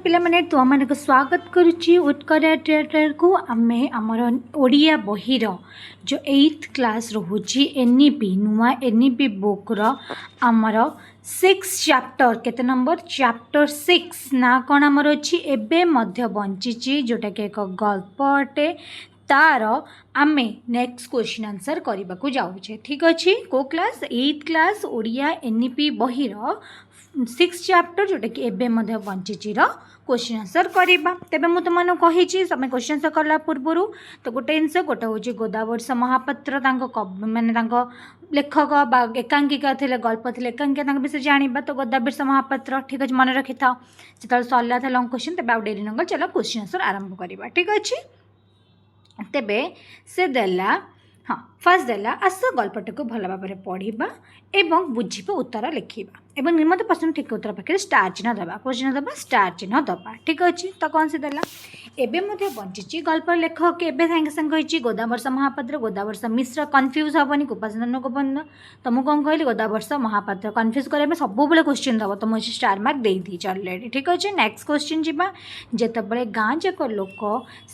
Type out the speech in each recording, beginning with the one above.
पिलामाने तुमको स्वागत करुच्ची उत्कर्या थिएटर को आमे आमर ओडिया बहिर जो 8th क्लास रोची एनईपी नुआ एनईपी बुक रो आमर 6 चैप्टर केते नंबर चैप्टर 6 ना कौन आमर अच्छी एबे मध्य बंची जोटा कि एक गल्प अटे तार आमे नेक्स्ट क्वेश्चन आंसर करने को जाऊे। ठीक अच्छे को class 8th class Odia NEP बहिर 6 चैप्टर जोटा कि एबे मध्य बंची क्वेश्चन आंसर करवा। तेबे मु तुमने कही तुम क्वेश्चन आंसर कला पूर्व तो गोटे जिनस गोटे हूँ गोदावर्ष महापात्र माने लेखक बा एकांकिका थे गल्प थे एकांकिका विषय जाना तो गोदावर्ष महापात्र। ठीक अच्छे मन रखी था जो सरला था लंग क्वेश्चन तेज डेरी नंबर चलो क्वेश्चन आंसर आरंभ करवा। ठीक अच्छे तेबे से देला हाँ फास्ट देला आस गल्पटी को भल भाव में पढ़ा एवं बुझा उत्तर लिखा एवं निम्नलिखित प्रश्न ठीक उत्तर पाखे स्टार चिन्ह दबा क्वेश्चन दबा स्टार चिन्ह दबा। ठीक अच्छे तो कौन से देला एबे मध्य बंची गल्प लेखक एबे सागे सागे गोदावर्ष महापात्र गोदावर्ष मिश्र कन्फ्यूज हेनी गोपाचंद्र गोपबंधु तो मुझे कौन कहली गोदावर्ष महापात्र कन्फ्यूज करने सब क्वेश्चन दब तो मुझे स्टार मार्क दे दी अलरेडी। ठीक अच्छे नेक्स्ट क्वेश्चन जीवा जितेबाला गाँ जाक लोक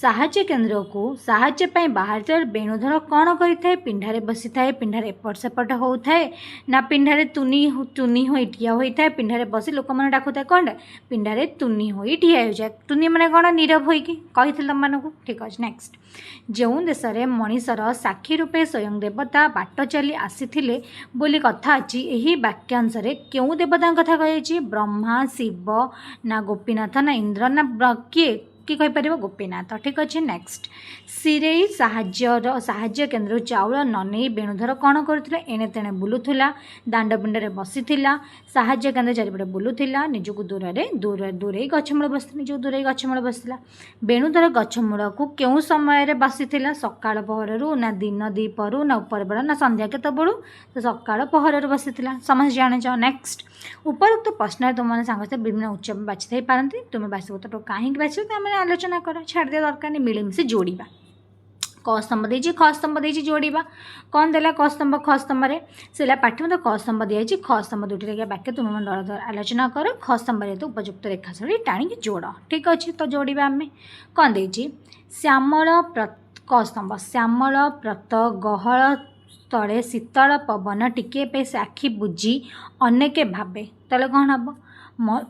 साहाय्य केन्द्र को साहाय्य बाहर वेणुधर कौन करें पिंढारे बसी थाए पिंढारे एपट सेपट होता है ना पिंढारे तुनी तुनी हो ठिया होता है पिंढारे बसी लोक मैंने डाकू था कौन पिंढारे तुनी हो ठिया हो जाए तुनी मैंने कौन नीरव होगी तुमको। ठीक अच्छे नेक्स्ट जो देश में मनीषर साक्षी रूपे स्वयं देवता बाट चली आसी बोली कथा अच्छी यही वाक्यांश क्यों देवता कथा कही ब्रह्मा शिव ना गोपीनाथ ना इंद्र ना किए कहीपर गोपीनाथ। ठीक अच्छे नेक्स्ट सिरे साहाय्य केन्द्र चाउल न नहीं वेणुधर कौन करुला एणे तेणे बुलूला दांड पिंडे बसी साहाय्य केन्द्र चारिपटे बुलूला निजक दूर दूरे गछमूल बस निजक दूरे गछमूल बसला वेणुधर गछमूल को क्यों समय बसी सकाळ पहर ना दिन दीपरू ना उपरबेला ना संध्या केतबेलू तो सकाळ पहर बसी समस्त जाच। नेक्स्ट उपरोक्त प्रश्न तुमने सांगे विभिन्न उच्च बाछि पारती तुम्हें बास उत्तर कहीं बाछ आलोचना कर छाड़ दिया दरकार नहीं मिलमिशि जोड़ा क स्तंभ देती ख स्तंभ देती जोड़ा कौन देला क स्तंभ ख स्तंभ से पाठ्य क स्तंभ दिखाई ख स्तंभ दुटी रेखा वाक्य तुम दल दल आलोचना कर ख स्तंभ तो उपयुक्त रेखा शैली टाणी जोड़। ठीक अच्छे तो जोड़ा आम कौन देती श्यामल क स्तंभ श्यामल प्रत गहल तले शीतल पवन टिके पे से आखि बुझी अनेके भावे तेल कौन हम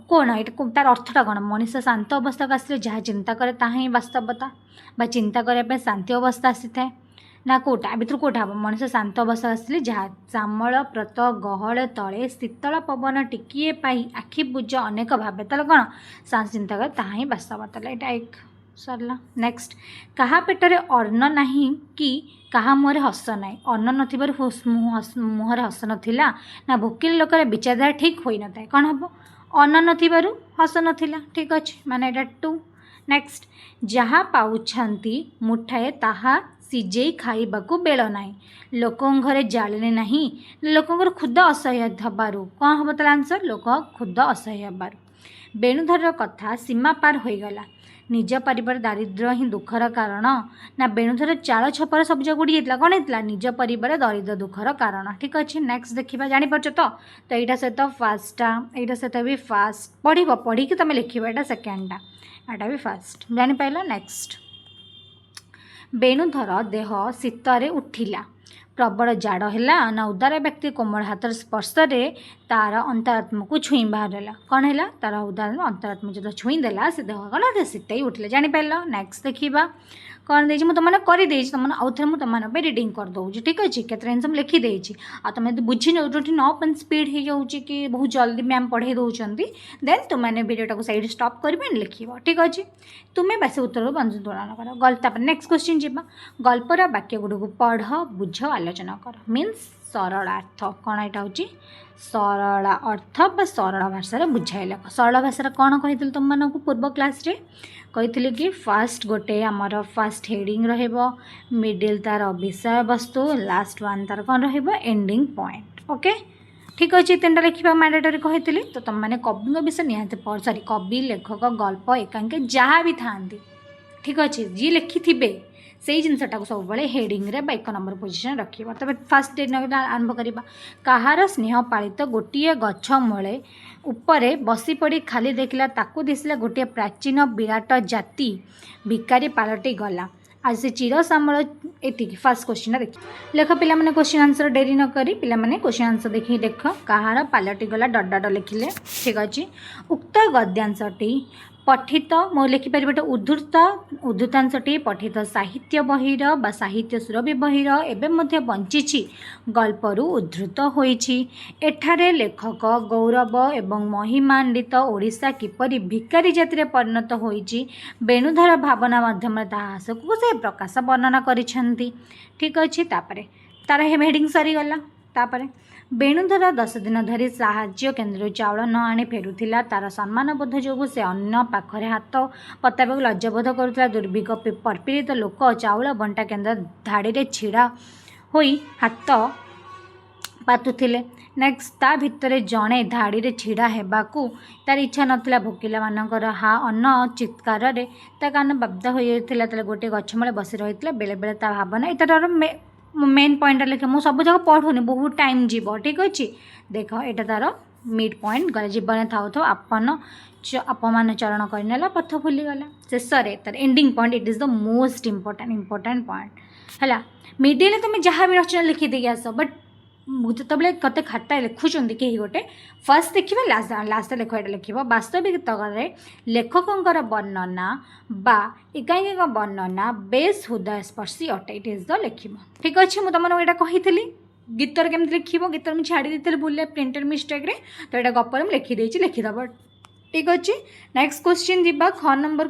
कौन ये तार अर्थटा कौन मनीष शांत अवस्था को आसिले जहाँ चिंता करे ताहा ही वास्तवता बा चिंता करने शांति अवस्था आसी थाए ना कौटा भर कौटा हम मनीष शांत अवस्था आसिले जहाँ श्यामल प्रत गहल तले शीतल पवन टिके पाई आखि बुझ अनेक भावे तेल कौन सांस चिंता करे ताहा ही वास्तवता यहाँ एक सरला। नेक्स्ट कहा पेटरे अन्न नहीं कि कहा मुहर हस ना अन्न नथिबार मुहर हस नाला ना भोकिल लोकर विचारधारा ठीक हो न था कौन हम अन्न नथिबारु हस नाला। ठीक अच्छे माने एटा 2। नेक्स्ट जहाँ पाउछंती मुठाए ताहा सिझे खाइबाकू बेल ना लोकों घरे जाले नहीं लोकों खुद असह्य हबारू कौन हम तार आंसर लोक खुद असह्य हबारू वेणुधर कथा सीमा पार हो गला निज परिवार दारिद्र्य ही दुखर कारण ना वेणुधर चाल छपर सब जगह उड़ा कौन होता निज परिवार दरिद्र दुखर कारण। ठीक अच्छे नेक्स्ट देखा जापर तो यहाँ सहित फास्टा यहाँ सहित भी फास्ट पढ़ी कि तुम लिखा यहाँ सेकेंडटा यहाँ भी फास्ट जापार। नेक्स्ट वेणुधर देह शीतर उठिला प्रबल जाड़ है ना उदार व्यक्ति कोमल हाथ स्पर्श तार अंतरात्मा को छुई बाहर कौन है तार उदार अंतरात्मा जो छुईदेला से देह कौन शीत उठिला जापार। नेक्स्ट देखा कौन देती तुमने करदे तुमने आउ थे तुम रिडिंग करदे। ठीक अच्छे केत जिन लिखिदे तुम बुझी न ओपन स्पीड हो जाऊँगी कि बहुत जल्दी मैम पढ़े दौरान देन तुमने भिडियोटा को साइड स्टॉप कर लिख। ठीक अच्छे तुम्हें बास उत्तर बंधु तुलन कर गल्प नेक्स्ट क्वेश्चन जी गल्पर वाक्य गुड़ को पढ़ बुझ आलोचना कर मीन्स सरलार्थ कौन यहाँ हूँ सरला अर्थ बा सरल भाषा बुझाई लख सरल भाषा कौन कही तुमको पूर्व क्लास रे कही कि फास्ट गोटे आमर फास्ट हेडिंग मिडिल तार विषय वस्तु लास्ट वन तार कौन एंडिंग पॉइंट। ओके ठीक अच्छे तीन लिखा मैंडेटरी कही तो तुम मैंने कवि विषय निहाती पढ़ सॉरी कवि लेखक गल्प एकांकी जहाँ भी था। ठीक अच्छे जी लिखि से जिनटा को सब हेडिंग रे 1 नंबर पोजिशन रखिबा। तबे फर्स्ट आरंभ करवा। कहार स्नेह पालित गोटे गछ मूले उपरे बसी पड़ी खाली देखला ताकू दिसला गोटे प्राचीन विराट जाति भिकारी पालटी गला। आज से चिर सामल ये फास्ट क्वेश्चन देख लेख पिला माने क्वेश्चन आंसर डेरी न करी पिला माने क्वेश्चन आंसर देखी देख कहार पालटी गला डट डट लिखिले ठीक अच्छे। उक्त गद्यांशटी पठित मो लिखिपर उद्धृतांशटी पठित साहित्य बहिर बा साहित्य सुरभि बहिर एवं मध्य बंची गल्परू उद्धृत होईछि। एठारे लेखक गौरव एवं महिमान्वित ओडिशा किपरि भिकारी जाति परिणत होईछि बेणुधर भावना माध्यम ताहासकु से प्रकाश वर्णना करिसेंती ठीक अच्छे। तार हेडिंग सरीगला। तापर बेणुधर 10 दिन धरी साहाय्य केन्द्र चाउल न आनी फेरुथिला। तार सम्मान बोध जो से अन्य पाखरे हाथ पताबक लज्जाबोध करुला। दुर्भिक्ष प्रपीड़ित लोक चाउल बंटा केन्द्र धाड़ी छिड़ा होई हाथ पातुथिले। नेक्स्ट ता भितर जड़े धाड़ी छिड़ा हेबाकू तार इच्छा नथिला। भोकिला मानकर हा अन्न चित्कार रे ता कान बाब्दा हो जाइथिला। गोटे गछमूले बसी रही बेले बेले ता भावना इतार मेन पॉइंट लिखे मु सब जगह पढ़ुनी बहुत टाइम जीव ठीक अच्छे। देख एटा तार मिड पॉइंट गला जीवन थाउ थाउ अपमान चरण करनेला पथ भूलीगला शेष तार ending point it is the most important point है। मिडिल तुम जहाँ भी रचना लिखिदे आस बट जो कते खाटा लिखुंट कहीं गोटे फर्स्ट देखिए लास्ट लेख ये लिख वास्तविक लेखकों वर्णना बा एकांकिक वर्णना बेस हृदय स्पर्शी अटे इट इज द लिख ठीक अच्छे। मुझे तुमको यहाँ कही गीतर केमती लिख गीतर मुझे छाड़ी दी भूल प्रिंटेड मिस्टेक तो यहाँ गपर मुझे लिखिदे लिखिदेव ठीक अच्छे। नेक्स्ट क्वेश्चन जीवा ख नंबर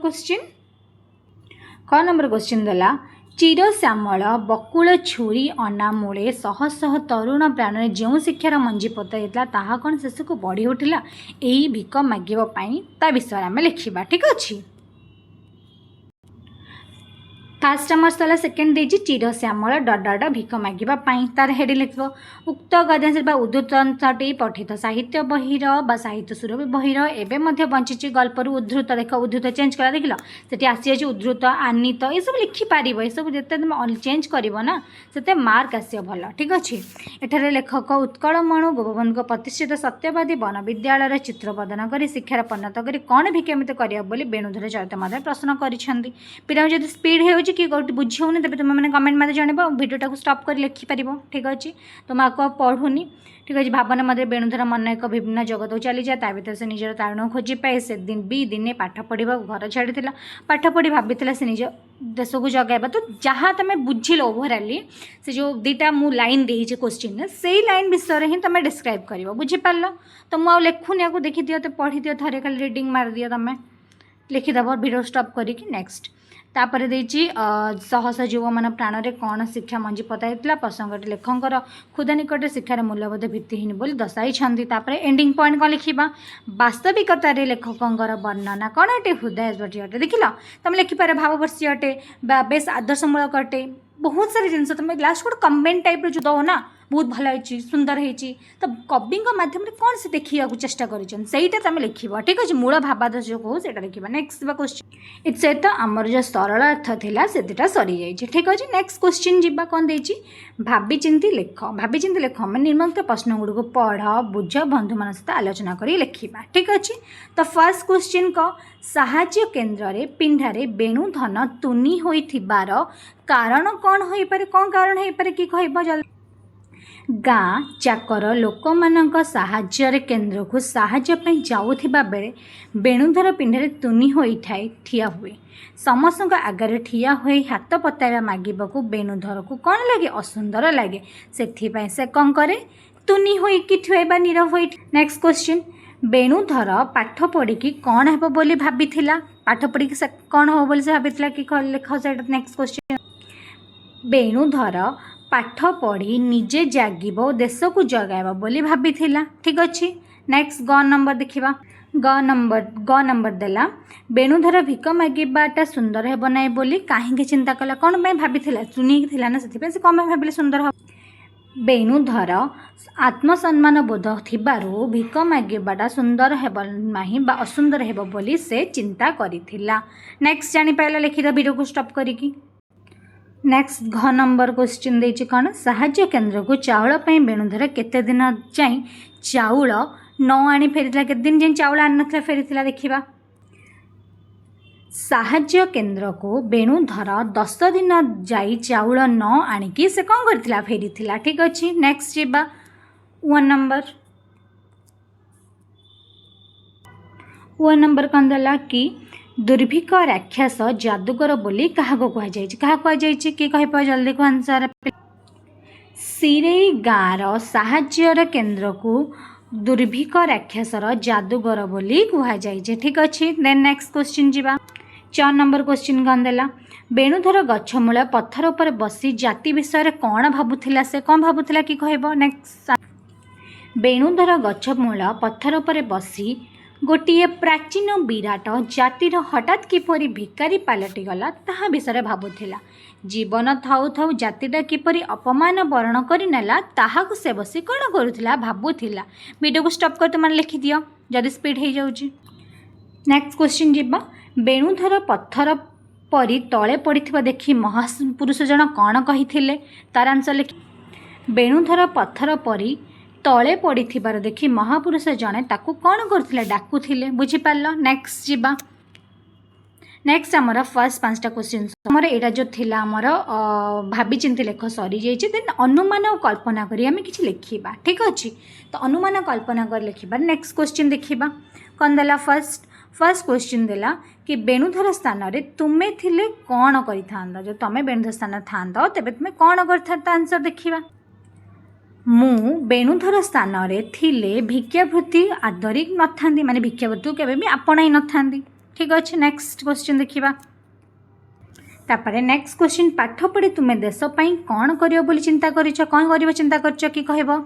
क्वेश्चन देला चिर श्यामल बकुल छुरी अनामूले शह शह तरुण प्राण जो शिक्षार मंजी पता ताहा कौन शेष को बढ़ी उठिला यही भिक मागिबाई ता विषय आम लिखा ठीक अच्छे। फास्ट आमर सला सेकेंड देजी चिर श्यामल डड भिक मागिबाई तार हेडिंग लिख उक्त गद्यांश उद्धृतांशटी पठित साहित्य बहिर बा साहित्य सुरभि बहिर एवं मध्य बंची गल्पर उद्धृत देख उद्धृत चेंज करा देखिल से आसी उद्धृत आनीत ये सब लिखिपार ये सब जिते तुम चेंज करना से मार्क आस भल ठीक अच्छे। एठारे लेखक उत्कलमणु गोपबंधु प्रतिष्ठित सत्यवादी वन विद्यालय चित्र प्रदान कर शिक्षार परिणत कर कौन भी केमी कर बेणुधर चरित मध्य प्रश्न कर पिला जब स्पीड हो कि बुझी होनी तेज तुम मैंने कमेंट मत जानव भिडियोटा को स्टॉप कर लिखिपार ठीक अच्छे। तो मैं आपको पढ़ुनी ठीक अच्छे। भावना मध्य बेणुधर मन एक विभिन्न जगत को चली जाए भर से निजर तारण खोजी पाए से दिन भी दिने पाठ पढ़ा घर छाड़ी पाठ पढ़ी भाभी से निज देश को जगाइबा। तो जहाँ तुम बुझिल ओभराली से जो दुटा मु लाइन देती क्वेश्चन से लाइन विषय ही तुम डिस्क्राइब कर बुझीपार। तो मुझे लिखुनी आपको देखी दियो तो पढ़ी दियो थे खाली रीडिंग मार दियो तुम लिखिदेव भिडियो स्टॉप करके। नेक्स्ट तापर देछि सहस जीव मान प्राण में कौन शिक्षा मंजी पता प्रसंगटी लेखकर खुद निकट शिक्षार मूल्यबोध भित्तिहीन बोली दर्शाई। एंडिंग पॉइंट कौन लिखा वास्तविकतार लेखकों वर्णना कौन अटे हृदय स्पर्शी अटे देखिल तुम लिखिपार भाववर्षी अटे बेस आदर्शमूलक अटे बहुत सारी जिन तुम लास्ट गोटे कमेंट टाइप जो दो ना बहुत भल है सुंदर है तो कवि मध्यम कौन से देखा चेष्टा करटा तुम लिख ठीक अच्छे। मूल भावादर्श जो कहू से लिखा। नेक्स्ट क्वेश्चन इट सहित आमर जो सरल अर्थ था से सरी जाइए ठीक अच्छे। नेक्स्ट क्वेश्चन जीवा कौन देती भाभी चिंती लिख मैं निम्नलिखित प्रश्न गुड़ को पढ़ बुझ बंधु मान सहित आलोचना कर लिखा ठीक अच्छे। तो फर्स्ट क्वेश्चन को साहाय्य केन्द्र पिंधारे बेणुधन तुनी होइथिबार कारण कौन हो पारे कौन कारण हो पारे कि कह जल्दी गाँ चाकर लोक मान साहाय्य केन्द्र को साहाय्य जाऊथिबा बेले बेणुधर पिंडारे तुनी होइठाए ठिया हुए समस्त आगे ठिया हुए हाथ पताइबा मागिबाकू बेणुधर को कौन लगे असुंदर लगे से कौन करे तुनी होइकी ठुएबा नीरव होई। नेक्स्ट क्वेश्चन बेणुधर पाठ पढ़ी कौन हे बोली भाबीथिला पाठ पढ़ी कौन हो बोली से भाबीथिला कि लिख से। नेक्स्ट क्वेश्चन बेणुधर पाठ पढ़ी निजे जागिब देश को जगाइब बोली भाबीथिला ठीक अच्छे। नेक्स्ट ग नंबर देखिबा ग नंबर देला बेणुधर भिक मागिबाटा सुंदर हेब नाई बोली काहे चिंता कला कौन पे भाबीथिला चुनी थिला ना से कौन भाबिले सुंदर हो। बेणुधर आत्मसम्मान बोध थिबारु भिक मागिबाटा सुंदर हेब नाही बा असुंदर हेब बोली से चिंता करिथिला। नेक्स्ट जानि पाइला लिखिदा वीडियो को स्टॉप करिकी नेक्स्ट घ नंबर क्वेश्चन देछि कौन साहाय्य केन्द्र को चाउल पई बेणुधर केते दिन जाई चाउल न आनी फेरिथिला केते दिन जाई चाउल आनी नथिला फेरिथिला देखिबा। साहाय्य केन्द्र को बेणुधर 10 दिन जाई चाउल न आनिकी से कौन करथिला फेरिथिला। ठीक अछि नेक्स्ट जीबा 1 नंबर कौन देला कि दुर्भिक्ष राक्षस जादूगर बोली क्या कहुई कि कह जल्दी को आंसर। सिरेई गाँव साहाय्यर केन्द्र को दुर्भिक्ष राक्षसर जादूगर बोली कहुई। ठीक अच्छे देन नेक्स्ट क्वेश्चन जीवा 4 नंबर क्वेश्चन कौन देला बेणुधर गछमूल पत्थर उपर बसी जाति विषय कौन भावुला से कौन भावुला कि कह। नेक्स्ट बेणुधर गछमूल पत्थर उपर बसी गोटे प्राचीन विराट जातिर हठात किपरि भिकारी पलटिगला ताहा विषय भावुला। जीवन थाउ थाउ जातिटा किपरि अपमान वरण करनेला ताहाकु से बसी कौन करुला भावुला। वीडियो को स्टॉप कर तुम लिखि दियो जदि स्पीड हो जाउची। नेक्स्ट क्वेश्चन जीवा बेणुधर पत्थर परी तले पड़िथिबा देखि महापुरुष जन कौन कहिथिले तार आंसर लिखि। बेणुधर पत्थर परी तले पड़िथिबार देखि महापुरुष जने ताकू कौन करथिले डाकुथिले बुझिपारल। नेक्स्ट जीवा नेक्स्ट आमर फर्स्ट 5टा क्वेश्चन आमर एटा जो थिला आमर भाभी चिंती लेख सरी जाइए देन अनुमान और कल्पना करी आमे किछि लिखिबा। ठीक अछि तो अनुमान कल्पना कर लिखिबा। नेक्स्ट क्वेश्चन देखिबा कौन देला फर्स्ट क्वेश्चन देला कि बेणुधर स्थान रे तुमे थिले कौन करिथांदा जो तमे बेणुधर स्थान थांदा तेबे तुमे कौन करथांता आंसर देखिबा। मु बेणुधर स्थान रे थिले भिक्षावृत्ति आदरी नथांदी माने भिक्षावृत्ति केबे भी आपणाई नथांदी। ठीक अच्छे नेक्स्ट क्वेश्चन देखिबा। तापरे नेक्स्ट क्वेश्चन पाठ पढ़ी तुमे देश पई कौन करियो बोली चिंता करिछ कौन करियो चिंता करछ कि कहबो।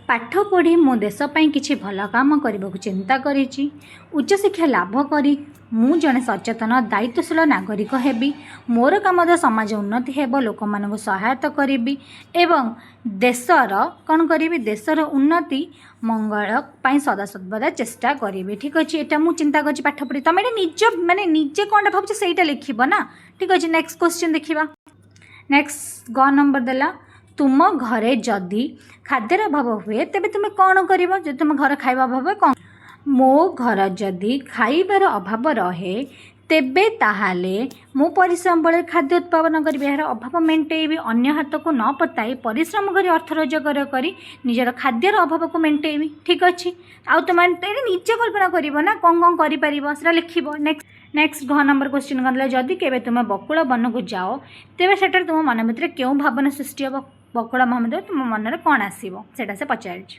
पाठ पढ़ी मो देश पई किछि भल काम करबा चिंता करिछि। उच्च शिक्षा लाभ करी मु जने सचेतन दायित्वशील नागरिक हेबी। मोर काम द्वारा समाज उन्नति हेब लोक मानक सहायता करी एवं देशर कौन करी देशर उन्नति मंगल पाई सदा सर्वदा चेष्टा करी। ठीक अच्छे एटा मु चिंता कर पाठ पढ़ी तुम निज माने निजे कौन भावुछ सेटा लिखिब ना। ठीक अच्छे नेक्स्ट क्वेश्चन देखिबा। नेक्स्ट ग नंबर देला तुम घरे जदि खाद्यर अभाव हुए तेबे तुम कौन करिवो जदि तुम घर खाइबा अभाव हुए कौन। मो घर जदि खाइबार अभाव रहे तेबे ताहाले मो परिश्रम बले खाद्य उत्पादन करी यार अभाव मेंटेबी अन्य हाथ को न पताई परिश्रम करी अर्थ रोजगार करी निजर खाद्यर अभाव को मेंटेबी। ठीक अच्छे आउ तुम निजे कल्पना करिवो ना कौन कौन करि परिबो सेटा लिखिबो। नेक्स्ट घ नंबर क्वेश्चन कन जदि केबे तुम बकुल वन को जाओ तेबे सेटा तुम मन भितर केउ भावना सृष्टि हेबो बकुल वन तुम मन रे कौन आसीबो सेटा से पचारिछ।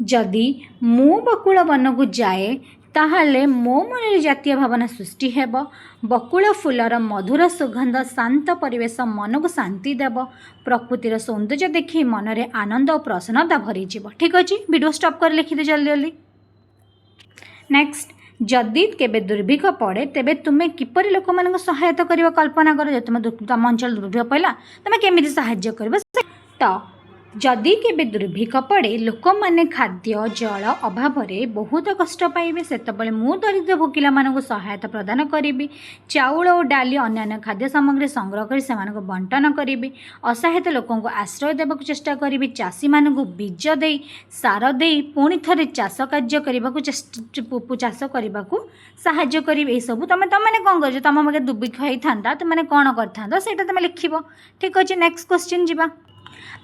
जदि मु बकुल वन को जाए ताहले मो मन जातीय भावना सृष्टि हेब। बकुल फुलर मधुर सुगंध शांत परिवेश मन को शांति देव। प्रकृतिर सौंदर्य देखि मन रे आनंद और प्रसन्नता भरी जीव। ठीक अच्छे वीडियो स्टॉप कर लिखि दे जल्दी जल्दी। नेक्स्ट जदि केबे दुर्भिक्ष पड़े तेबे तुमे किपरि लोक मानक सहायता करिवो कल्पना कर जो तुम अंचल दुर्भिक्ष पड़ला तुमे केमिति सहायता करिवो। तो जदि केबे दुर्भिक्ष पड़े लोक माने खाद्य जल अभाव बहुत कष्ट पाइबे सेतबेले मु दरिद्र भोकिला मानक सहायता प्रदान करी। चाउल और डाली अन्य खाद्य सामग्री संग्रह कर से बंटन करी। असहायता लोकों को आश्रय देवाक चेष्टा करी। चाषी मानक बीज दे सार दे पुणी थे चाष कार्य चाष करने को साहाय्य करी। ये सब तुम मैंने कौन कर तुम मगे दुर्भिक्ष होता तुमने कौन कर तुम लिख। ठीक अच्छे नेक्स्ट क्वेश्चन जीवा।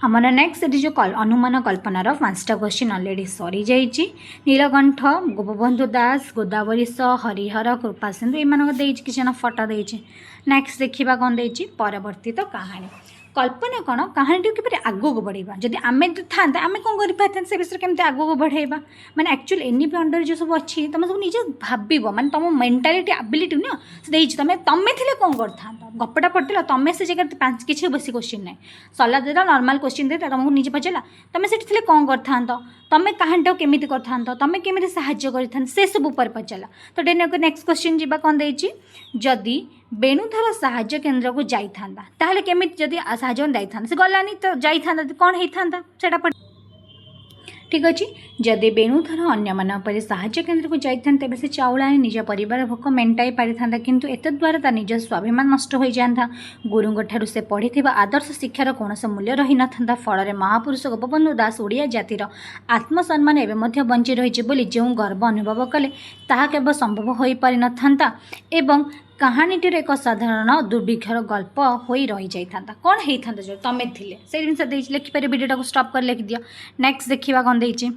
आमर नेक्स्ट जो अनुमान कल्पनार 5टा क्वेश्चन अलरेडी सरी जाइए। नीलकंठ गोपबंधु दास गोदावरीश हरिहर कृपा सिंधु ये किसी फटो देती। नेक्स्ट देखा कौन देती परवर्तित कहानी कल्पना कौन कहानी किपर आगू बढ़ेगा जदि आम था आम कौन कर से विषय केमती आगू बढ़ेगा माने एक्चुअली एनईपी अंडर जो सब अच्छी तुम सब निजे भाव माने तुम मेंटालिटी एबिलिटी ना तुम तुम थे कौन कर गपटा पड़ता तुम से जगह 5 किसी बेस क्वेश्चन ना सरला देता नॉर्मल क्वेश्चन देता तुमको निजे पचारा तुम से कौन कर तुम कहानी केमी कर तुम केमी साहाय्य कर से सब उपर पचारा। तो नेक्स्ट क्वेश्चन जीवा कौन देती जदि बेणुधर साहाय्य केन्द्र को जाइथांदा ताहले केमिति जदि साहाय्य जाइथांदा से गलानी तो जाइथांदा कौन होइथांदा सेटा पड़। ठीक अच्छे जदि बेणुधर अन्य साहाय्य केन्द्र को जाता तेज से चाउल आनी निज परिवार भोक मेटाई पारि था किंतु एत द्वारा ता निज स्वाभिमान नष्ट हो जाता गुरुंग ठारू से पढ़ी आदर्श शिक्षार कौन मूल्य रही न था फल महापुरुष गोपबंधु दास ओडिया जातिर आत्मसम्मान एवं बंची रही जो गर्व अनुभव कले ताहा केवल संभव हो पारि न था एवं कहानीटीर एक साधारण दुर्भिक्षर गल्प हो रही जाता कौन होता जो तुम थे से जिन लिखिपारे भिडियोटा को स्टॉप कर लिखिदि नेक्स्ट देखा कौन देती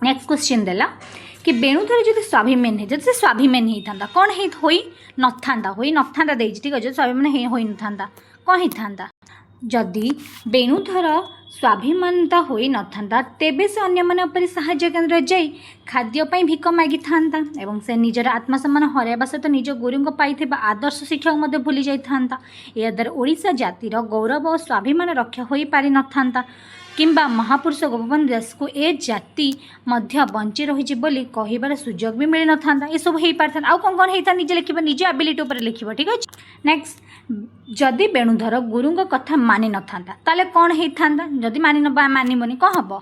नेक्स्ट क्वेश्चन देला कि बेणुधर जो स्वाभिमान है जब स्वाभिमान होता कौन हो न था ठीक अच्छे स्वाभिमान हो न कौन होता जदि बेणुधर स्वाभिमानता हो न था तेबे से अन्य साहाय्य केन्द्र जाई खाद्यपाई भिक मागी था एवं से निजर आत्मसम्मान हरवा सहित निज गुरुंग पाई आदर्श शिक्षा को भूली जाता या द्वारा ओडिशा जातिर गौरव और स्वाभिमान रक्षा हो पारि न था किंबा महापुरुष गोपबंधु दास को ए जाति मध्य बंची रही बोली कहबार सुजोग भी मिल न था ये सब हो पारि था आउ कौन कौन होता निजे लिख निज एबिलिटी उपर लिख ठीक अच्छे नेक्स्ट जदि बेणुधर गुरुंग कथा मानि न था ताले कौन होता जदि मानबनी कौन हम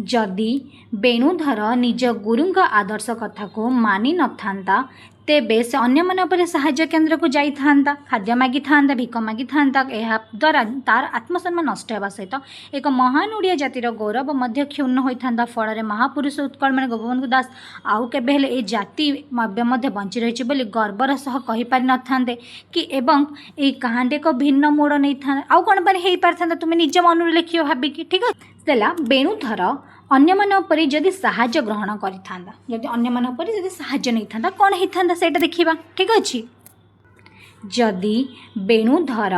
जदि बेणुधर निज गुरुंग आदर्श कथा को मानि न था तेबे से अन्य साहाय्य केन्द्र को जाता खाद्य मागी था भिक मागी था द्वारा तार आत्मसम्मान नष्ट होगा सहित एक महान ओडिया जातिर गौरव मध्य क्षुण्ण होता फल महापुरुष उत्कलमणि गोपबंधु दास आउ केबे हेले ए जाति मध्य बंची रही बोली गर्वर सह कहि पारि न थांते कि एवं ए कहानी एक भिन्न मोड़ नहीं था आउ कौन हो पारि था तुम निज मन लिखियो भाविकी ठीक है बेणुधर अन्य जदि साहाय्य ग्रहण करि साहाय्य नहीं था कौन होता से देखा ठीक अच्छे जदि बेणुधर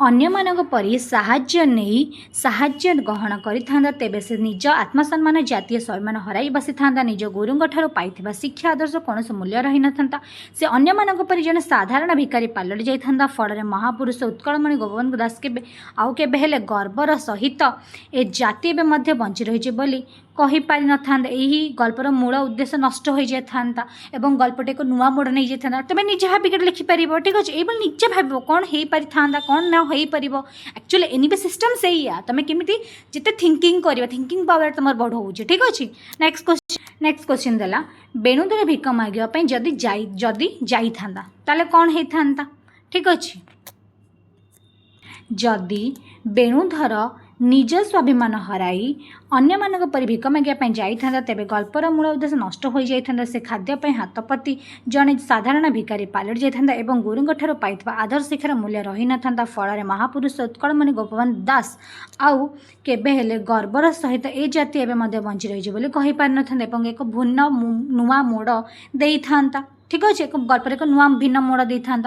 अन्य परी साहाय्य नहीं साहाय्य ग्रहण करिथांदा तेबे से निज आत्मसम्मान जातीय स्वाभिमान हराई बसी था निज गुरुंग ठारू पाइथिबा शिक्षा आदर्श कौन मूल्य रही न था से अन्य परी जन साधारण भिकारी पालट जाता फल महापुरुष उत्कलमणि गोपबंधु दास के आउ केबे हेले गर्वर सहित ए जाति एवं मध्य बंची रही बोली कही पारि न था यही गल्पर मूल उद्देश्य नष्ट हो जाता एवं गल्पटे एक नुआ मोड़ नहीं जाता तुम निजे भाविक लिखिपार ठीक अच्छे ये निजे भाव कौन हो पारि था कौन न हो पार एक्चुअली एनिवे सिस्टम से तुम केमी जिते थिंकिंग कर थिंकिंग पावर तुम बढ़ाऊ ठीक अच्छे नेक्स्ट क्वेश्चन देला बेणुधर भिक मागे जदि जाता ताले कौन होता ठीक अच्छे जदि बेणुधर निज स्वाभिमान हराई अन्य परी भिक मागे जाता तेरे गल्पर मूल उद्देश्य नष्ट हो जाता से खाद्यपाई हाथ पति जड़े साधारण भिकारी पालट जाता एवं गुरुंग ठारू पाइथिबा आदर्श शिक्षार मूल्य रही न था फल महापुरुष उत्कलमणि गोपबंधु दास आउ केबे हेले गर्वर सहित ए जाति एवं बंची रही बोली कहि पारि न था एवं एक भिन्न नुआ मोड़ दे था ठीक अच्छे एक गल्पर एक नुआ भिन्न मोड़ दे था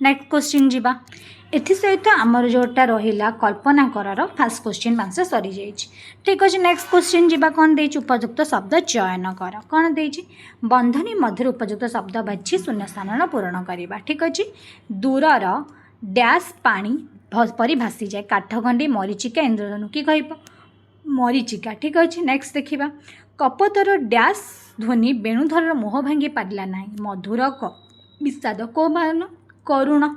नेक्स्ट क्वेश्चन जीवा एसत आमर जोटा रहा कल्पना कर फास्ट क्वेश्चन आंसर सरी जाइए ठीक अच्छे नेक्स्ट क्वेश्चन जीवा कौन दे उपयुक्त शब्द चयन कर कौन दे बंधनी मध्य उपयुक्त शब्द बाछी शून्य स्थान पूरण करवा ठीक अच्छे दूरर डैश पानी परी भासी जाए काठगंडी मरीचिका इंद्रधनु कि कह मरीचिका ठीक अच्छे नेक्स्ट देखा कपतर डैश ध्वनि बेणुधर मोह भांगी पारा ना मधुर विषाद को मान करुण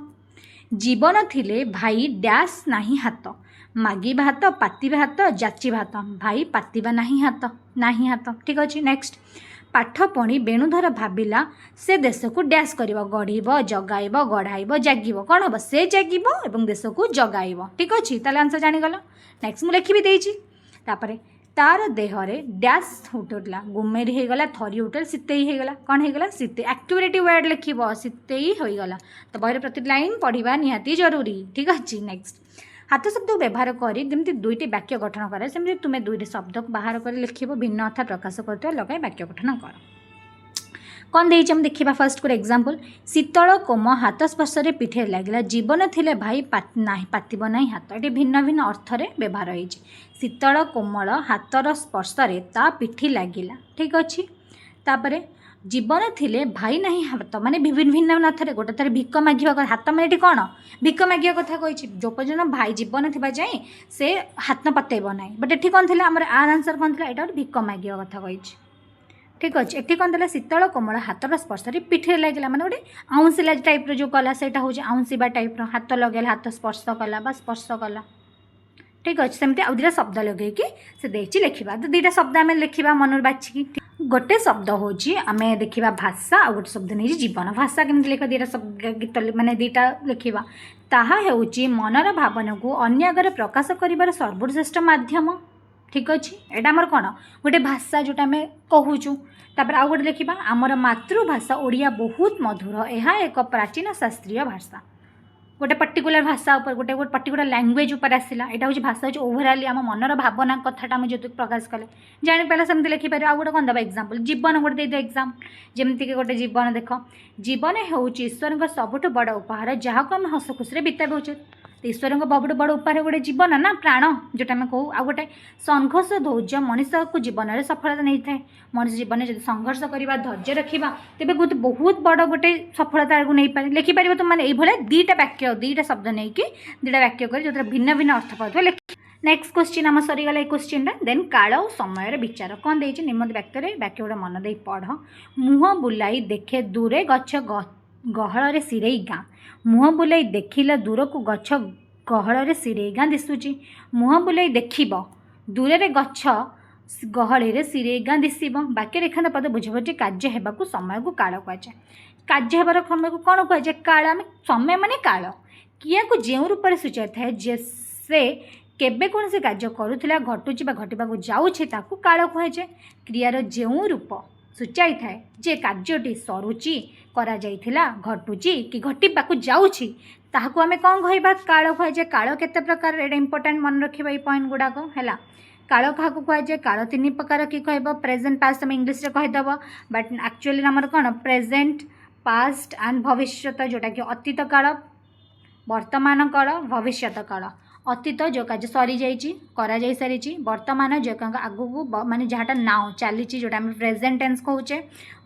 जीवन थिले भाई डैश नहीं हाथ मागिबा हाथ पातिबा हाथ जाचिबा हाथ भाई पातिबा नहीं हाथ ठीक अच्छे नेक्स्ट पाठ पढ़ी बेणुधर भाविला से देश को डैश कर गढ़ जगाइब गढ़ाइब जागिब कौन हम से जागिब और देश को जगाइब ठीक अच्छे ताले आंसर जानीगल नेक्स्ट मुझे लिखी भी तापर तार देहरे डैश उठुला गुमेरी होगला थरी उठल सीतेई होगला कौन होगला सीते एक्टिविटी वर्ड लिख सीतेई होगला तो बहर प्रति लाइन पढ़ा निहाती जरूरी ठीक अच्छे नेक्स्ट हाथ शब्द व्यवहार करमती दुईटी वाक्य गठन करे सेमती तुम्हें दुईटी शब्द को बाहर कर लिख भिन्न अर्थ प्रकाश करते लगाई वाक्य गठन कर कौन दे देखा फर्स्ट को एग्जांपल शीतल कोम हाथ स्पर्श पिठे लगे जीवन थिले भाई पातिब ना हाथ ये भिन्न भिन्न अर्थ व्यवहार हो शीतल कोमल हाथर स्पर्श ता पिठी लगिला ठीक अच्छे तापर जीवन थिले भाई नहीं हाथ माने भिन्न भिन्न अर्थरे गोटे थर भिक मागिबा हाथ माने कौन भिक मागिया कथा कही जो पर्यटन भाई जीवन थी जाए से हाथ पतेब ना बट ये कौन थी आम आर आंसर कौन थी यहाँ भिक मागिया कथा कही ठीक अच्छे ये कौन था शीतल कोमल हाथर स्पर्श पिठे लगे मैंने गोटे आउंसिला टाइप्र जो कला से हूँ आउंसीबा टाइप्र हाथ लगे हाथ स्पर्श कला स्पर्श कला ठीक अच्छे सेमती आउ दुटा शब्द लगे से देखिए लिखा तो दुटा शब्द आम लिखा मन बाछिकी गोटे शब्द हूँ आम देखा भाषा आ गोटे शब्द नहीं जीवन भाषा केमती लिखा दुटा शब्द गीत मानने दुटा लिखा ताहा हेउची मनर भावना को अन्य आगे प्रकाश कर सर्वश्रेष्ठ माध्यम ठीक अच्छे यहाँ आमर कौन गोटे भाषा जोटा आम कहूँ तापर आउ गोटे लिखा आमर मातृभाषा ओडिया बहुत मधुर यह एक प्राचीन शास्त्रीय भाषा गोटे पर्टिकुलर भाषा उपर गोटे गोटे पर्टिकुलर लैंग्वेज उपर आसला यहाँ हूँ भाषा हूँ ओभराली आम मनर भावना कथाटा आम जो प्रकाश कले जापारे सेमती लिखिपारे आउ गोटे कौन दबा एग्जाम्पल जीवन गोटे दे एग्जाम्पल जमीक गोटे जीवन देख जीवन हूँ ईश्वर का सबुठ बड़ उपहार जहाँ को आम हस खुशी बितावा उचित ईश्वर का बहुत बड़ उपहार गोटे जीवन ना प्राण जोटा आम कहूँ आ गोटे संघर्ष धैर्य मनीष को जीवन में सफलता नहीं था मनीष जीवन में जब संघर्ष करवा धैर्य रखा तेज बहुत बड़ गोटे सफलता को नहीं पारे लिखिपार तुम मैंने ये दुईटा वाक्य दुईटा शब्द नहीं कि दुईटा वाक्य कर जो भिन्न भिन्न अर्थ पाता लिख नेक्स्ट क्वेश्चन आम सरीगला ये क्वेश्चन देन काल और समय विचार कौन दे निम्न वाक्य वाक्य गुड़ा मन दे पढ़ मुह बुलाई देखे दूरे गछ गहल सिरे गाँ मुह बुलाई देखिला दूर को गछ गहल सिरे गाँ दिशुची मुह बुलाई देख दूर गछ गहल सिरे गाँ दिशब वाक्य रेखांत पद बुझे कार्य होगा समय को काल कहुए कार्य होबार समय को कौन कहुए काल आम समय माने काल किया को जो रूप में सूचाई थाए जे से केबे कौन से कार्य करुला घटुची घटवा जाऊँगी काल कहुए क्रियार जो रूप सूचाई थाए जे कार्यटी सरुची करा जाइथिला घटुची कि घटवा जाऊँगी ताहाकू आमे कौन कहबा काल कहुए काल केते प्रकार एटा इंपोर्टेंट मन रखिबा ए पॉइंट गुडाक हैला काल क्या कहुए काल तीन प्रकार कि कह प्रेजेंट पास्ट आम इंग्लीश कहीदेव बट एक्चुअली आमर कौन प्रेजेंट पास्ट एंड भविष्यत जोटा कि अतीत काल वर्तमान काल भविष्यत काल अतीत जो कार्य सरी जाई सारी वर्तमान जो आगू को माने जहाँटा नाउ चली जोटा आम प्रेजेंट टेंस कहूचे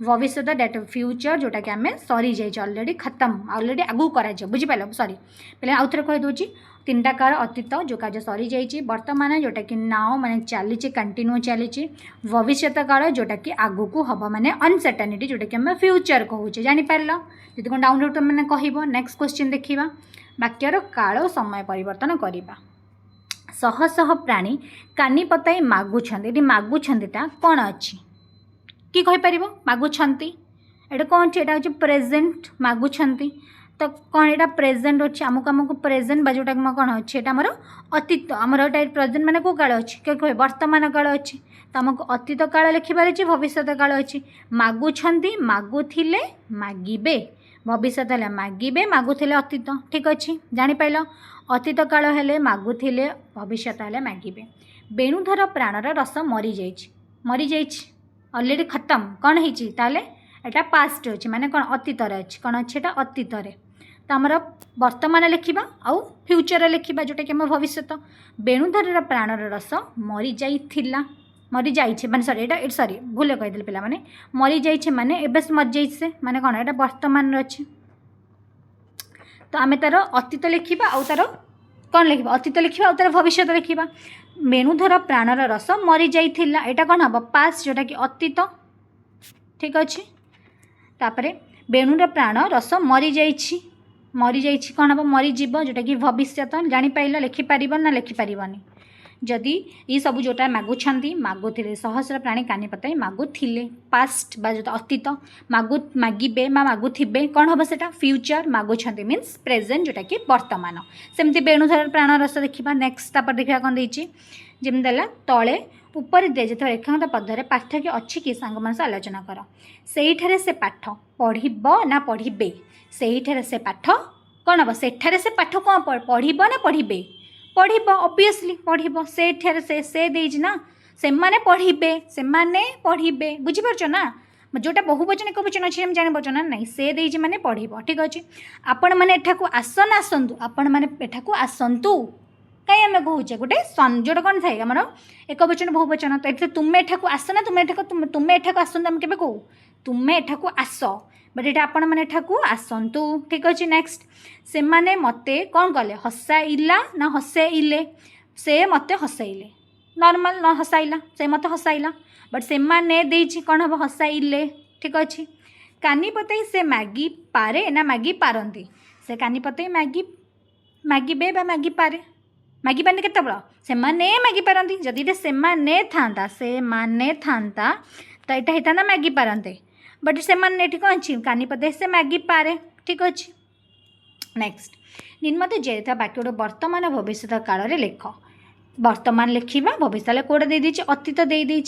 भविष्य दैट फ्यूचर जोटा कि आम सरी जाइए अलरेडी खत्म अलरेडी आगू कर बुझिपाल सॉरी पहले आउ थे कहीदे तीन टा काल अतीत जो कार्य सरी जाइए वर्तमान जोटा कि नाउ माने चली कंटिन्यू चली भविष्यत काल जोटा कि आगू को हम माने अनसर्टेनिटी जोटा कि आम फ्यूचर कहूचे जानीपार जी कौन डाउनलोड तुम मैंने कह नेक्स्ट क्वेश्चन देखा वाक्यर काल और समय परिवर्तन करवा शह शह प्राणी कानी पताई मागुछंती मागुछंतीटा कौन अच्छी कि कहीपर मागुछंती एटा कौन ये हूँ प्रेजेंट मागुछंती तो कौन यहाँ प्रेजेंट अच्छे आमको प्रेजेंट बा जोटा कौन अच्छे आमर अतीत आमर प्रेजेंट माने को काल अच्छी क्या कहे वर्तमान काल अच्छी तो आमको अतीत काल लिखिबार अच्छे भविष्य काल अच्छी मागुछंती मागुथिले मागिबे भविष्य है मागिबे मागुथिले अतीत ठीक अच्छे जानीपाल अतीत काल हेले मागुथिले भविष्य है मागिबे बेणुधर प्राणर रस मरी जाइए अलरेडी खत्म कौन होती एटा पास्ट अच्छे माने कौन अतीतर अच्छे कौन अच्छे अतीत तो आमर वर्तमान लिखा आउ फ्यूचर लिखा जोटा कि आम भविष्य बेणुधर प्राणर रस मरी जाइथिला मरी जाइए माने सॉरी एटा सॉरी भूल कहीदे पे मैंने मरी जाइए माने एबे मरी जाइए से माने कौन एटा वर्तमान अच्छे तो आम तार अतीत लिखा आउ तार कौन लिखा अतीत लिखा आउ तार भविष्य लिखा बेणुधर प्राणर रस मरी जाइथिला एटा कौन हम पास्ट जोटा कि अतीत ठीक अच्छे तापरे बेणुर प्राण रस मरी जाइए कौन हम मरीजीव जोटा कि भविष्य जानीपार लिखिपार ना लिखिपारनी जदि ये सब जोटा मागुछंती मागुथिले सहस्र प्राणी कानी पताई मागुथिले पास्ट बा जो अतीत मागिबे मागुथिबे कौन हम सेटा फ्यूचर मागुछंती मीन्स प्रेजेंट जोटा कि वर्तमान सेमती बेणुधर प्राण रस देखा नेक्स्ट तापर देखा कौन देछि जेमि देला तले ऊपर दिए जो रेखांत पदर पार्थक्य अच्छी कि सांग मान आलोचना कर से से पाठ पढ़ब ना पढ़े से पाठ कौन हम सेठारे से पाठ कौन पढ़ब ना पढ़े पढ़ब ऑब्वियसली पढ़ब से देज ना से माने पढ़े बुझीपार ना जोटा बहुवचन एक वचन अच्छे जापार ना नहीं से देज माने पढ़ब ठीक अच्छे आपण मैंने एठाकू आसन आसतु आपण मैंने एठाकू आसतु कहीं आम कहे गोटे जोटा कौन थाए आमर एक वचन बहुवचन तो ये तुम्हें एठाकू आस ना तुम्हें एठाकू आसतु आम के कहू तुम्हें एठाकू आस बट ये आपण मैंने एठाकू आसतु ठीक अच्छे नेक्स्ट से माने मते कौन कले हसाइला ना हसैले से मते हसैले नॉर्मल न हसाइला से मते हसाइला बट से माने देछि कौन हम हसाइले ठीक अच्छे कानी पतई से मागी पारे ना मागी पारंती से कानी पतई मागी मागिबे बा मागी पारे मागी पारनी केते बड़ से माने मागी पारती जदि ये से माने था तो यहाँ होता ना मागी पारते बट से माने कौन अच्छी कानी पदे से मागी पारे ठीक अच्छे। नेक्स्ट निम्नलिखित जेता वाक्य वर्तमान भविष्य काल में लेख वर्तमान लिखा भविष्य कौटे दे अतीत दे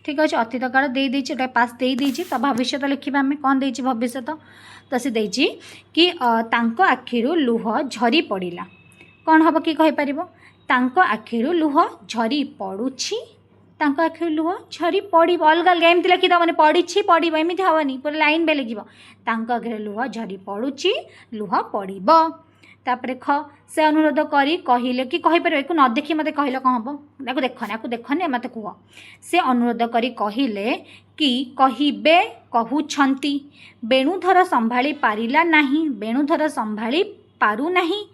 ठीक अच्छे अतीत काल दे पास दे तो भविष्य लिखा आम कौन दे भविष्य तो सी दे कि आखिरु लुह झरी पड़ा कौन हम कि कहीपर आखिरु लुह झरी पड़ुछि आखिर लुह झरी पड़ अलग अलग एमती लिखिदेवनी पड़ी पड़ एमती हेनी पूरा लाइन बे लिख आखिर लुह झरी पड़ुछि लुह पड़ तापर ख से अनुरोध करी कहले कि कहीपर एक न देखी मत कहले कौन हम आपको देखने मत कह से अनुरोध करी कहले कि कहिबे कहउछंती बेणुधर संभाली पारिला नहीं बेणुधर संभाली पारु नहीं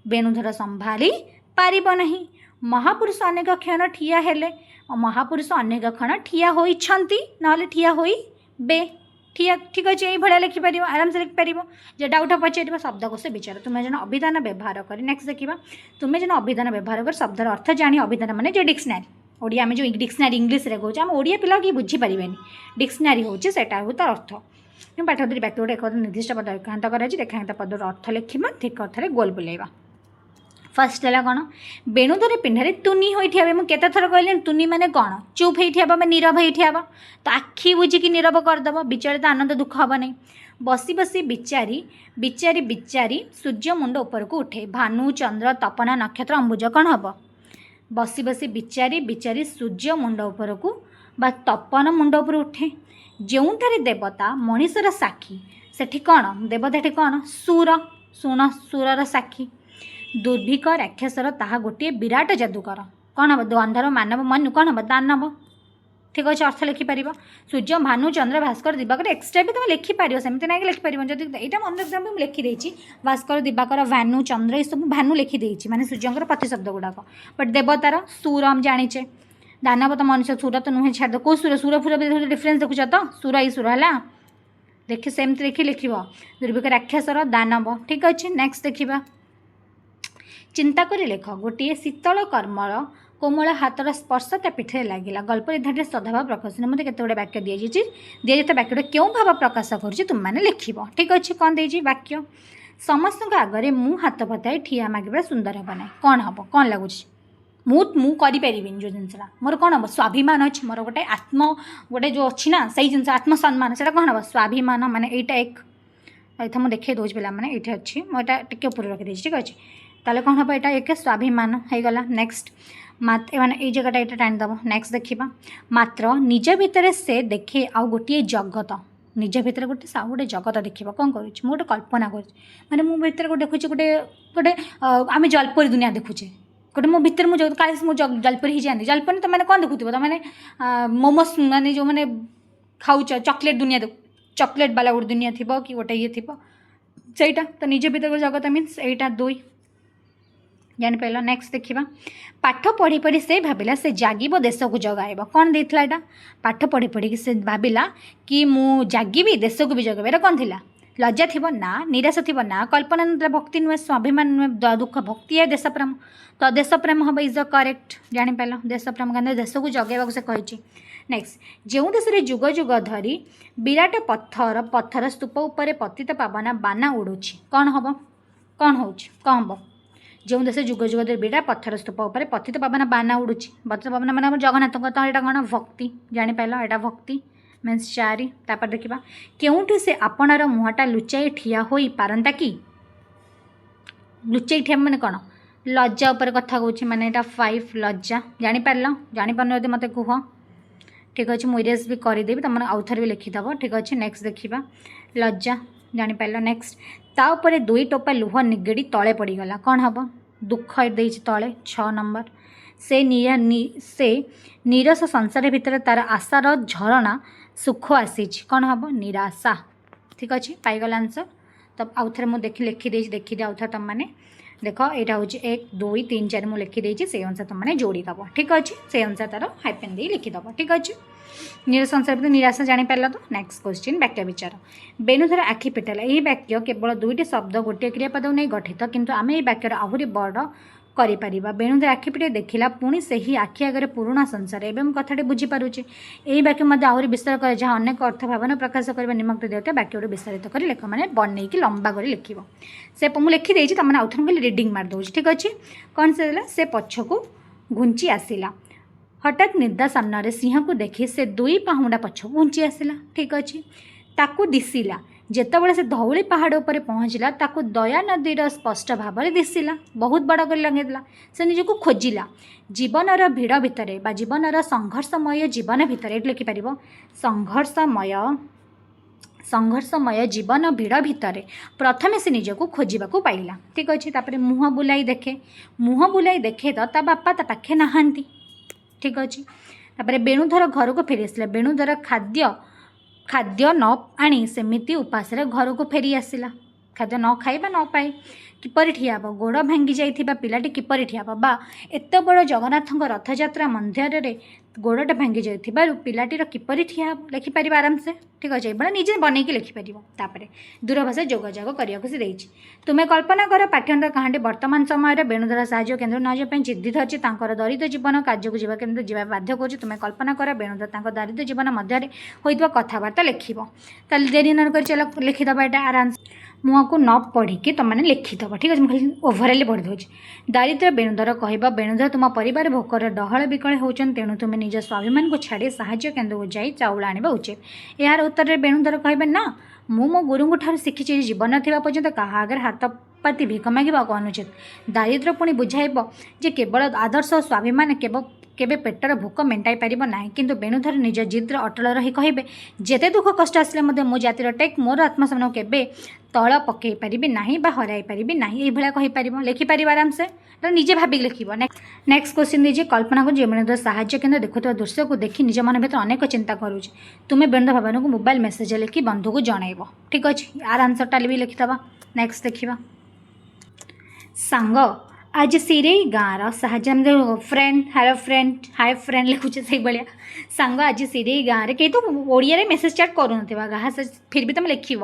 बेणुधर संभाली पारिब नहीं महापुरुष अनेक क्षण ठिया हेले महापुरुष अनेक क्षण ठिया होइछंती नले ठिया होई बे ठीक अच्छे ये भाया लिखिपर आराम से लिखिपर जो डाउट पचार शब्दकोश विचार तुम्हें जन अभिधान व्यवहार कर नेक्स्ट देखा तुम्हें जन अभिधान व्यवहार कर शब्दर अर्थ जानी अभिधान माने जो डिक्शनरी ओडिया में जो डिक्शनरी इंग्लीश रे कहूँ आम ओडिया पिला कि बुझीपारे डिक्शनरी हूँ सेटा हूँ तार अर्थ पाठ धरी वाक्य गोटे एक निर्दिष्ट पद रेखांत कर पदर अर्थ लिखा ठीक अर्थ गोल बुलेवा फर्स्ट है कौन बेणुधर पिंडारे तुनी होइठिया मुझे केते थर कहली तुनी माने कौन चुप होइठिया नीरव होइठिया तो आखि बुझिकी नीरव करदेव बिचारी तो आनंद दुख हम नहीं बसी बसी बिचारी बिचारी बिचारी सूर्य मुंड ऊपर को उठे भानु चंद्र तपना नक्षत्र अंबुज कौन हम बसी बसी बिचारी बिचारी सूर्य मुंड ऊपर को बा तपन मुंड उपर उठे जो देवता मनीषर साक्षी सेठी कौन देवता कौन सुर सुण सुरर साक्षी दुर्भिक राक्षसर ताहा गोटे विराट जादूकर कौन हम अंधार मानव मनु कौन हम दानव ठीक अच्छे अर्थ लिखिपर सूर्य भानु चंद्र भास्कर दिवाकर एक्सट्रा भी तुम लिखिपर सेमती ना लिखिपर जब यहाँ मन एग्जाम भी लिखिदे भास्कर दिवाकर भानु चंद्र ये सब भानु लिखिदे माने सूर्यंकर प्रतिशब्द गुड़ाक बट देवतार सुर हम जाचे दानव तो मनुष्य सुर तो नुहे छाड़ कौ सुर सुर फुर डिफरेन्स देखुच तो सुर ही सुर है देखिए सेमती देखिए लिख दुर्भिक राक्षसर दानव ठीक अच्छे। नेक्स्ट देखा चिंता कर लेख गोटे शीतल कर्मर कोमल हाथर स्पर्श ता पीठे लगिला गल्प धारे सद्भाव प्रकाश मत केते गुड़े वाक्य दी जाता वाक्य क्यों भाव प्रकाश कर तुम मैंने लिख ठीक अच्छे कौन दे वाक्य समस्त आगे मु हाथ पताई ठिया मागे सुंदर हे ना कौन हम कौन लगुच मु करें जो जिनसा मोर कौन हम स्वाभिमान अच्छे मोर गोटे आत्म गोटे जो अच्छी ना सही जिन आत्मसम्मान से कौन हम स्वाभिमान माने यहाँ एक ये मुझे देखे दूसरी पे मैंने ये अच्छी मुझे टे ऊपर रखी ठीक अच्छे ताले कौन हम यहाँ एक स्वाभिमान हो गला। नेक्स्ट माने ये जगह ये टाणीदेव नेक्स्ट देखा मात्र निज भितर से देखे आउ गोटे जगत निज भितर गोटे गोटे जगत देखा कौन करुँच मुझे कल्पना कर मो भर को देखुचे गोटे गोटे आम जलपरी दुनिया देखुचे गोटे मो भर मुझे काश मुझे जलपरी ही जाती जलपरी तो मैंने कौन देखुव तो मैंने मोमोस माने जो मैंने खाऊ चॉकलेट दुनिया चॉकलेट वाला गोटे दुनिया थी कि गोटे ये थी सहीटा तो निज भर जगत मीन्स यहाँ दुई जापार। नेक्स्ट देखा पाठ पढ़ी पढ़ी से भाविला से जागिब देश को जगाइब कौन देता यहाँ पाठ पढ़ी पढ़ी से भाविला कि मु जागिबी देश को भी जगेब कौन थी लज्जा थी ना निराश थी ना कल्पना ना भक्ति नुहे स्वाभिमान नुहे दुख भक्ति है देश प्रेम तो देश प्रेम हम इज द करेक्ट जापार देश प्रेम क्या देश को जगेवा से कही। नेक्स्ट जो देश में जुग जुग धरी विराट पत्थर पत्थर स्तूप उपर पतित पावना बाना उड़ुछि कौन हम कौन हो कौन हम जो देश जुग जुग धरी विराट पत्थर स्तूप उपर पतित पावना बाना उड़ुछि पतित पावना माने जगन्नाथ तो यहाँ कौन भक्ति जापार यहाँ भक्ति मीन्स चारि तापर देखा केउठी से आपणार मुहाटा लुचाई ठिया होई पारंता कि लुचाई ठिया माने कौन लज्जा उपर कथा कहूँ माने यहाँ 5 लज्जा जापार यदि मत कह ठीक अच्छे मुझे इरेज भी करदेवी तुम आउ थे भी लिखिदेव ठीक अच्छे। नेक्स्ट देखा लज्जा जापार। नेक्स्ट तापर 2 टोपा लुह निगेड़ी तले पड़गला कौन हम दुख दे तले 6 नंबर से नीरस संसार भितर तार आशार झरणा सुख आसी कौन हम निराशा ठीक अच्छे पाईगला आंसर। तब आउ थे मुझे लिखिदे देखिदे आउ थे तुम मैंने देख यहाँ हूँ 1 2 3 4 मुझे लिखिदे से अनुसार तुम मैंने जोड़ीदेव ठीक अच्छे से अनुसार तार हाइपेन दे लिखिदेव ठीक अच्छे। निराश संसार भितर निराशा जापार तो। नेक्स्ट क्वेश्चन वाक्य विचार बेणुधर आखि पिटेला यही वाक्य केवल 2टी शब्द गोटे क्रियापद नहीं गठित किंतु आम ये वाक्यर आहरी बड़ କରିପାରିବା। ବେଣୁଧର ଆଖି ପିଟି ଦେଖିଲା ପୁଣି ସେହି ଆଖି ଆଗରେ ପୁରୁଣା ସଂସାର। ଏବେ ମୁଁ କଥାଟି ବୁଝିପାରୁଛି। ଏହି ବାକ୍ୟ ମଧ୍ୟ ଆହୁରି ବିସ୍ତାର କରେ ଯାହା ଅନେକ ଅର୍ଥ ଭାବନା ପ୍ରକାଶ କରିବା ନିମନ୍ତେ ଦେଉଥିବା ବାକ୍ୟକୁ ବିସ୍ତାରିତ କରି ଲେଖ, ମାନେ ବନେଇକି ଲମ୍ବା କରି ଲେଖିବ। ସେ ମୁଁ ଲେଖିଦେଇଛି, ତୁମମାନେ ଆଉ ଥରେ ଖାଲି ରିଡ଼ିଂ ମାରିଦେଉଛି। ଠିକ୍ ଅଛି। କ'ଣ ସେ ଦେଲା? ସେ ପଛକୁ ଘୁଞ୍ଚି ଆସିଲା। ହଠାତ୍ ନିଦା ସାମ୍ନାରେ ସିଂହକୁ ଦେଖି ସେ 2 ପାହୁଣ୍ଡା ପଛକୁ ଘୁଞ୍ଚି ଆସିଲା। ଠିକ୍ ଅଛି। ତାକୁ ଦିଶିଲା ଯେତେବେଳେ ସେ ଧଉଳି ପାହାଡ଼ ଉପରେ ପହଞ୍ଚିଲା, ତାକୁ ଦୟା ନଦୀର ସ୍ପଷ୍ଟ ଭାବରେ ଦିଶିଲା। ବହୁତ ବଡ଼ କରି ଲଗେଇଦେଲା। ସେ ନିଜକୁ ଖୋଜିଲା ଜୀବନର ଭିଡ଼ ଭିତରେ ବା ଜୀବନର ସଂଘର୍ଷମୟ ଜୀବନ ଭିତରେ। ଏଠି ଲେଖିପାରିବ ସଂଘର୍ଷମୟ ଜୀବନ ଭିଡ଼ ଭିତରେ ପ୍ରଥମେ ସେ ନିଜକୁ ଖୋଜିବାକୁ ପାଇଲା। ଠିକ୍ ଅଛି। ତାପରେ ମୁହଁ ବୁଲାଇ ଦେଖେ ତ ତା ବାପା ତା ପାଖେ ନାହାନ୍ତି। ଠିକ୍ ଅଛି। ତାପରେ ବେଣୁଧର ଘରକୁ ଫେରି ଆସିଲା। ବେଣୁଧର ଖାଦ୍ୟ ନ ଆଣି ସେମିତି ଉପାସରେ ଘରକୁ ଫେରି ଆସିଲା। ଖାଦ୍ୟ ନ ଖାଇବା ନ ପାଇ କିପରି ଠିଆ ହେବ? ଗୋଡ଼ ଭାଙ୍ଗି ଯାଇଥିବା ପିଲାଟି କିପରି ଠିଆ ହେବ? ବା ଏତେ ବଡ଼ ଜଗନ୍ନାଥଙ୍କ ରଥଯାତ୍ରା ମନ୍ଦିରରେ ଗୋଡ଼ଟା ଭାଙ୍ଗି ଯାଇଥିବାରୁ ପିଲାଟିର କିପରି ଠିଆ ହେବ? ଲେଖିପାରିବ ଆରାମସେ। ଠିକ୍ ଅଛି। ଏଇଭଳିଆ ନିଜେ ବନେଇକି ଲେଖିପାରିବ। ତାପରେ ଦୂରଭାଷା ଯୋଗାଯୋଗ କରିବାକୁ ସେ ଦେଇଛି। ତୁମେ କଳ୍ପନା କର ପାଠ୍ୟାନ୍ତର କାହାଣୀ ବର୍ତ୍ତମାନ ସମୟରେ ବେଣୁଧର ସାହାଯ୍ୟ କେନ୍ଦ୍ର ନ ଯିବା ପାଇଁ ଜିଦ୍ଦି ଧରିଛି। ତାଙ୍କର ଦରିଦ୍ର ଜୀବନ କାର୍ଯ୍ୟକୁ ଯିବା କେନ୍ଦ୍ର ଯିବା ବାଧ୍ୟ କରୁଛି। ତୁମେ କଳ୍ପନା କର ବେଣୁଧର ତାଙ୍କ ଦରିଦ୍ର ଜୀବନ ମଧ୍ୟରେ ହୋଇଥିବା କଥାବାର୍ତ୍ତା ଲେଖିବ। ତାହେଲେ ଡେରି ନ କରି ଚାଲ ଲେଖିଦେବା ଏଇଟା ଆରାମସେ। ମୁହଁକୁ ନ ପଢ଼ିକି ତୁମମାନେ ଲେଖିଦେବ। ଠିକ୍ ଅଛି। ମୁଁ ଖାଲି ଓଭରାଲି ପଢ଼ି ଦେଉଛି। ଦାରିଦ୍ର୍ୟ ବେଣୁଧର କହିବ, ବେଣୁଧର ତୁମ ପରିବାର ଭୋକର ଡହଳ ବିକଳ ହେଉଛନ୍ତି, ତେଣୁ ତୁମେ ନିଜ ସ୍ୱାଭିମାନକୁ ଛାଡ଼ି ସାହାଯ୍ୟ କେନ୍ଦ୍ରକୁ ଯାଇ ଚାଉଳ ଆଣିବା ଉଚିତ। ଏହାର ଉତ୍ତରରେ ବେଣୁଧର କହିବେ, ନା, ମୁଁ ମୋ ଗୁରୁଙ୍କ ଠାରୁ ଶିଖିଛି ଜୀବନ ଥିବା ପର୍ଯ୍ୟନ୍ତ କାହା ଆଗରେ ହାତ ପାତି ଭିକ ମାଗିବାକୁ ଅନୁଚିତ। ଦାରିଦ୍ର୍ୟ ପୁଣି ବୁଝାଇବ ଯେ କେବଳ ଆଦର୍ଶ ଓ ସ୍ୱାଭିମାନ କେବେ ପେଟର ଭୋକ ମେଣ୍ଟାଇ ପାରିବ ନାହିଁ। କିନ୍ତୁ ବେଣୁଧର ନିଜ ଜିଦ୍ରେ ଅଟଳ ରହି କହିବେ, ଯେତେ ଦୁଃଖ କଷ୍ଟ ଆସିଲେ ମଧ୍ୟ ମୋ ଜାତିର ଟେକ୍ ମୋର ଆତ୍ମସମ୍ମାନକୁ କେବେ ତଳ ପକାଇ ପାରିବି ନାହିଁ ବା ହରାଇ ପାରିବି ନାହିଁ। ଏଇଭଳିଆ କହିପାରିବ। ଲେଖିପାରିବ ଆରାମସେ। ନିଜେ ଭାବିକି ଲେଖିବ। ନେକ୍ସଟ କ୍ୱେଶ୍ଚିନ୍ ଦେଇଛି, କଳ୍ପନା କରୁଛି ବେଣୁଧର ସାହାଯ୍ୟ କେନ୍ଦ୍ର ଦେଖୁଥିବା ଦୃଶ୍ୟକୁ ଦେଖି ନିଜ ମନ ଭିତରେ ଅନେକ ଚିନ୍ତା କରୁଛି। ତୁମେ ବେଣୁଧର ଭାବନାକୁ ମୋବାଇଲ ମେସେଜ ଲେଖି ବନ୍ଧୁକୁ ଜଣାଇବ। ଠିକ୍ ଅଛି। ଆର ଆନ୍ସରଟା ବି ଲେଖିଦେବା। ନେକ୍ସଟ ଦେଖିବା। ସାଙ୍ଗ ଆଜି ସିରେଇ ଗାଁର ସାହାଯ୍ୟ ହ୍ୟାଲୋ ହାଇ ଫ୍ରେଣ୍ଡ ଲେଖୁଛେ ସେଇଭଳିଆ। ସାଙ୍ଗ ଆଜି ସିରେଇ ଗାଁରେ କେହି ତ ଓଡ଼ିଆରେ ମେସେଜ ଚାଟ୍ କରୁନଥିବା ଫିର୍ ବି ତୁମେ ଲେଖିବ।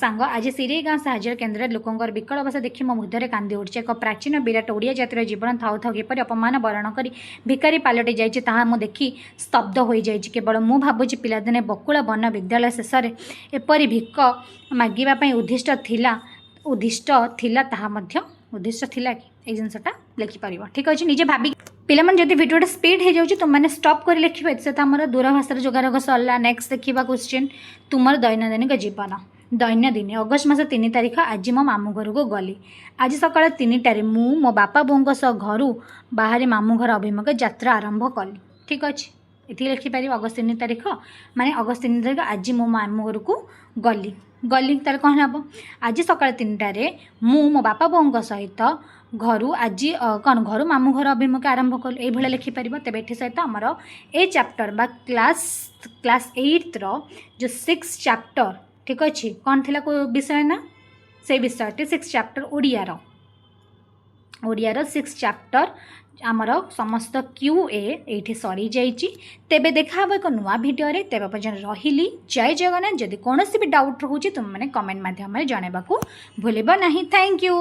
ସାଙ୍ଗ ଆଜି ସିରେଇ ଗାଁ ସାହାଯ୍ୟ କେନ୍ଦ୍ରରେ ଲୋକଙ୍କର ବିକଳ ଅବସ୍ଥା ଦେଖି ମୋ ହୃଦୟରେ କାନ୍ଦି ଉଠିଛି। ଏକ ପ୍ରାଚୀନ ବିରାଟ ଓଡ଼ିଆ ଜାତିର ଜୀବନ ଥାଉ ଥାଉ କିପରି ଅପମାନ ବରଣ କରି ଭିକାରୀ ପାଲଟି ଯାଇଛି ତାହା ମୁଁ ଦେଖି ସ୍ତବ୍ଧ ହୋଇଯାଇଛି। କେବଳ ମୁଁ ଭାବୁଛି ପିଲାଦିନେ ବକୁଳ ବନ ବିଦ୍ୟାଳୟ ଶେଷରେ ଏପରି ଭିକ ମାଗିବା ପାଇଁ ଉଦ୍ଦିଷ୍ଟ ଥିଲା ତାହା ମଧ୍ୟ ଉଦ୍ଦିଷ୍ଟ ଥିଲା କି? এই ଜିନିଷଟା ଲେଖିପାରିବ। ଠିକ୍ ଅଛି। ନିଜେ ଭାବି ପିଲାମାନେ ଯଦି ଭିଡ଼ିଓଟା ସ୍ପିଡ୍ ହେଇଯାଉଛି ତୁମମାନେ ଷ୍ଟପ୍ କରି ଲେଖିବେ। ସେଟା ଆମର ଦୂରଭାଷାର ଯୋଗାଯୋଗ ସରିଲା। ନେକ୍ସଟ ଦେଖିବା କ୍ୱେଶ୍ଚିନ୍, ତୁମର ଦୈନନ୍ଦିନ ଜୀବନ। ଦୈନନ୍ଦିନ ଅଗଷ୍ଟ ମାସ 3 ତାରିଖ। ଆଜି ମୋ ମାମୁଁ ଘରକୁ ଗଲି। ଆଜି ସକାଳ 3ଟାରେ ମୁଁ ମୋ ବାପା ବୋଉଙ୍କ ସହ ଘରୁ ବାହାରି ମାମୁଁ ଘର ଅଭିମୁଖେ ଯାତ୍ରା ଆରମ୍ଭ କଲି। ଠିକ୍ ଅଛି। ଏତିକି ଲେଖିପାରିବ। ଅଗଷ୍ଟ 3 ତାରିଖ ମାନେ ଅଗଷ୍ଟ 3 ତାରିଖ ଆଜି ମୋ ମାମୁଁ ଘରକୁ ଗଲି। ତାହେଲେ କ'ଣ ହେବ? ଆଜି ସକାଳ 3ଟାରେ ମୁଁ ମୋ ବାପା ବୋଉଙ୍କ ସହିତ ଘରୁ ମାମୁଁ ଘର ଅଭିମୁଖେ ଆରମ୍ଭ କଲୁ। ଏଇଭଳିଆ ଲେଖିପାରିବ। ତେବେ ଏଠି ସହିତ ଆମର ଏ ଚାପ୍ଟର ବା କ୍ଲାସ୍ 8ର ଯେଉଁ 6 ଚାପ୍ଟର, ଠିକ୍ ଅଛି, କ'ଣ ଥିଲା ବିଷୟ ନା ସେଇ ବିଷୟଟି 6 ଚାପ୍ଟର ଓଡ଼ିଆର 6 ଚାପ୍ଟର ଆମର ସମସ୍ତ QA ଏଇଠି ସରିଯାଇଛି। ତେବେ ଦେଖାହେବ ଏକ ନୂଆ ଭିଡ଼ିଓରେ। ତେବେ ପର୍ଯ୍ୟନ୍ତ ରହିଲି। ଜୟ ଜଗନ୍ନାଥ। ଯଦି କୌଣସି ବି ଡାଉଟ୍ ରହୁଛି ତୁମମାନେ କମେଣ୍ଟ ମାଧ୍ୟମରେ ଜଣାଇବାକୁ ଭୁଲିବ ନାହିଁ। Thank you.